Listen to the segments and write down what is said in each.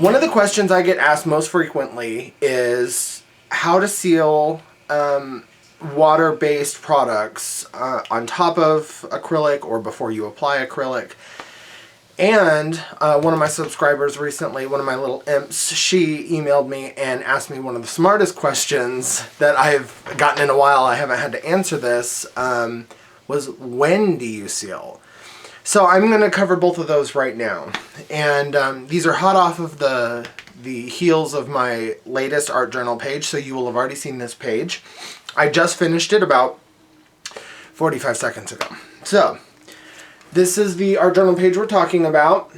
One of the questions I get asked most frequently is how to seal water-based products on top of acrylic or before you apply acrylic. And one of my subscribers recently, one of my little imps, she emailed me and asked me one of the smartest questions that I've gotten in a while. I haven't had to answer this, was when do you seal? So I'm going to cover both of those right now. And these are hot off of the heels of my latest art journal page, so you will have already seen this page. I just finished it about 45 seconds ago. So this is the art journal page we're talking about,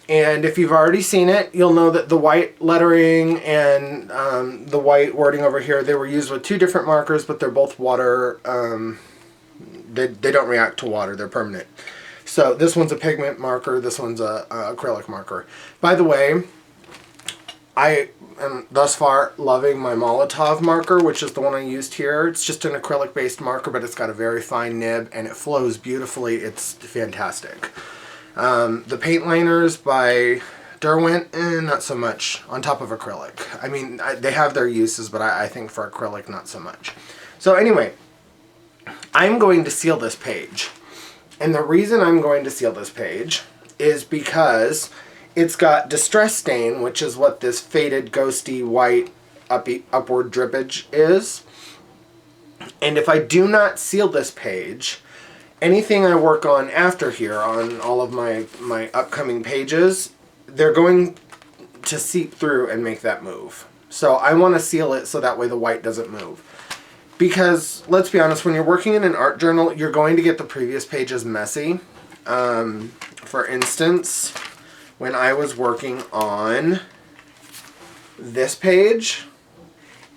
and if you've already seen it, you'll know that the white lettering and the white wording over here, they were used with two different markers, but they're both water, they don't react to water, they're permanent. So this one's a pigment marker, this one's a acrylic marker. By the way, I am thus far loving my Molotov marker, which is the one I used here. It's just an acrylic based marker, but it's got a very fine nib and it flows beautifully. It's fantastic. The paint liners by Derwent, not so much on top of acrylic. I mean, they have their uses, but I think for acrylic, not so much. So anyway, I'm going to seal this page. And the reason I'm going to seal this page is because it's got distress stain, which is what this faded, ghosty, white, upward drippage is. And if I do not seal this page, anything I work on after here, on all of my upcoming pages, they're going to seep through and make that move. So I want to seal it so that way the white doesn't move. Because, let's be honest, when you're working in an art journal, you're going to get the previous pages messy. For instance, when I was working on this page,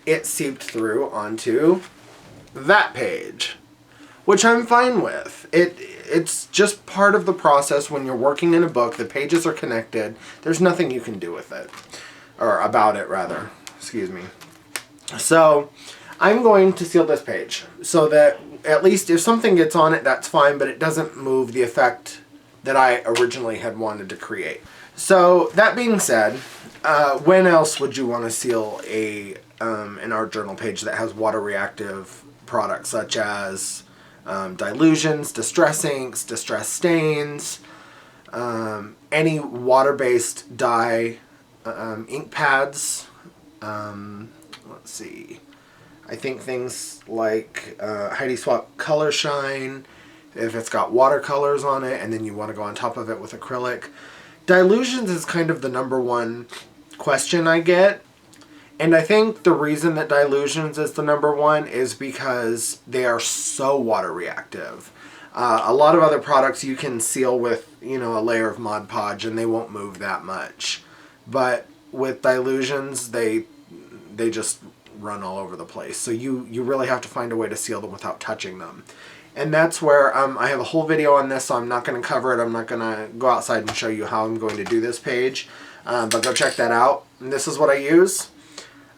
it seeped through onto that page, which I'm fine with. It's just part of the process when you're working in a book. The pages are connected. There's nothing you can do with it, or about it, rather. Excuse me. So I'm going to seal this page so that at least if something gets on it, that's fine, but it doesn't move the effect that I originally had wanted to create. So that being said, when else would you want to seal an art journal page that has water reactive products such as dilutions, distress inks, distress stains, any water-based dye ink pads, let's see, I think things like Heidi Swapp Color Shine, if it's got watercolors on it and then you want to go on top of it with acrylic. Dilutions is kind of the number one question I get. And I think the reason that dilutions is the number one is because they are so water reactive. A lot of other products you can seal with, a layer of Mod Podge and they won't move that much. But with dilutions, they just run all over the place. So you really have to find a way to seal them without touching them. And that's where I have a whole video on this, so I'm not going to cover it. I'm not going to go outside and show you how I'm going to do this page. But go check that out. And this is what I use.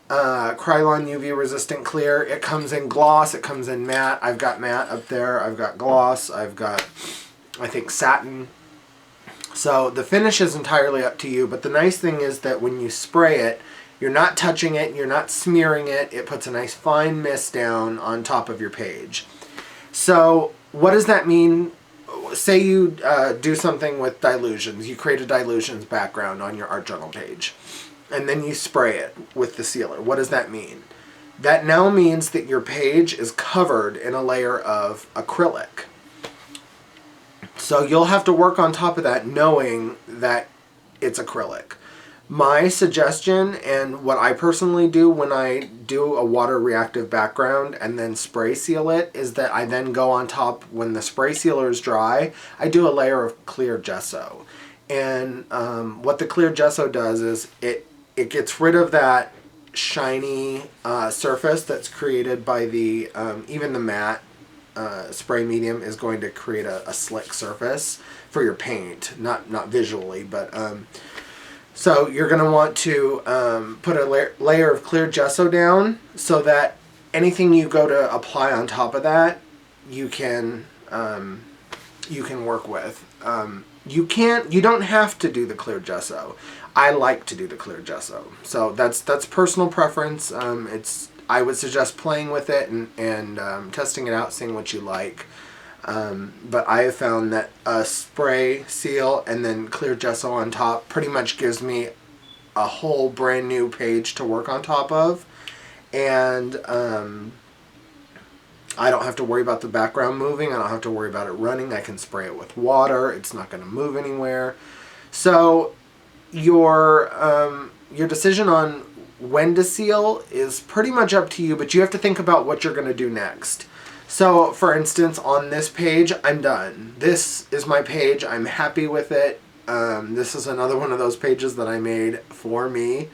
Krylon UV resistant clear. It comes in gloss. It comes in matte. I've got matte up there. I've got gloss. I've got, I think, satin. So the finish is entirely up to you. But the nice thing is that when you spray it, you're not touching it. You're not smearing it. It puts a nice fine mist down on top of your page. So what does that mean? Say you do something with dilutions. You create a dilutions background on your art journal page. And then you spray it with the sealer. What does that mean? That now means that your page is covered in a layer of acrylic. So you'll have to work on top of that knowing that it's acrylic. My suggestion, and what I personally do when I do a water reactive background and then spray seal it, is that I then go on top, when the spray sealer is dry, I do a layer of clear gesso. And what the clear gesso does is it gets rid of that shiny surface that's created by the, even the matte spray medium is going to create a slick surface for your paint, not visually, but so you're going to want to put a layer of clear gesso down so that anything you go to apply on top of that, you can work with. you don't have to do the clear gesso. I like to do the clear gesso. So that's personal preference. I would suggest playing with it and testing it out, seeing what you like. But I have found that a spray seal and then clear gesso on top pretty much gives me a whole brand new page to work on top of. And I don't have to worry about the background moving. I don't have to worry about it running. I can spray it with water. It's not going to move anywhere. So your decision on when to seal is pretty much up to you, but you have to think about what you're going to do next. So, for instance, on this page, I'm done. This is my page. I'm happy with it. This is another one of those pages that I made for me.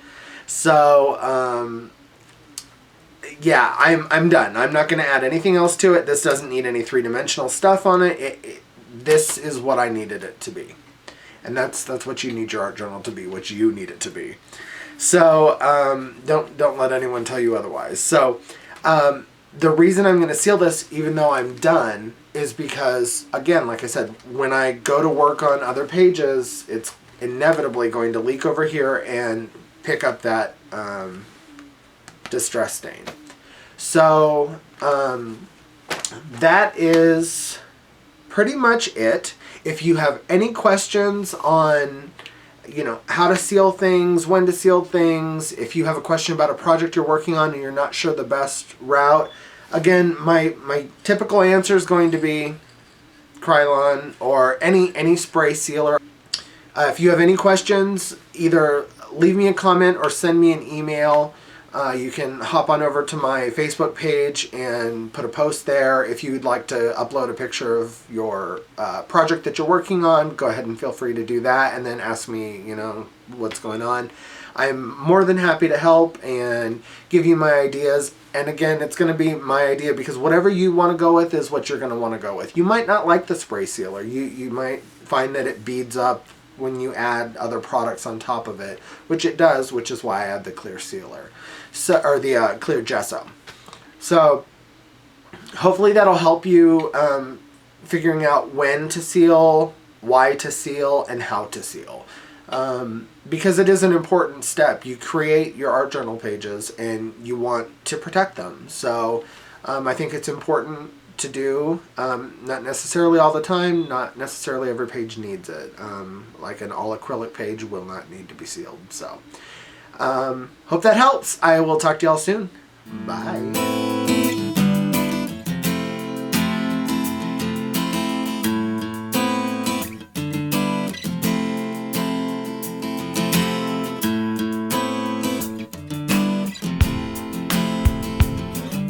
So, yeah, I'm done. I'm not going to add anything else to it. This doesn't need any three-dimensional stuff on it. This is what I needed it to be. And that's what you need your art journal to be, what you need it to be. So, don't let anyone tell you otherwise. So, the reason I'm going to seal this, even though I'm done, is because, again, like I said, when I go to work on other pages, it's inevitably going to leak over here and pick up that distress stain. So, that is pretty much it. If you have any questions on, how to seal things, when to seal things, if you have a question about a project you're working on and you're not sure the best route, again, my typical answer is going to be Krylon or any spray sealer. If you have any questions, either leave me a comment or send me an email. You can hop on over to my Facebook page and put a post there. If you'd like to upload a picture of your project that you're working on, go ahead and feel free to do that, and then ask me, what's going on. I'm more than happy to help and give you my ideas. And again, it's going to be my idea because whatever you want to go with is what you're going to want to go with. You might not like the spray sealer. You might find that it beads up when you add other products on top of it, which it does, which is why I add the clear sealer, or the clear gesso. So hopefully that'll help you figuring out when to seal, why to seal, and how to seal. Because it is an important step. You create your art journal pages and you want to protect them. So I think it's important to do, not necessarily all the time, not necessarily every page needs it. Like an all acrylic page will not need to be sealed. So hope that helps. I will talk to y'all soon. Bye.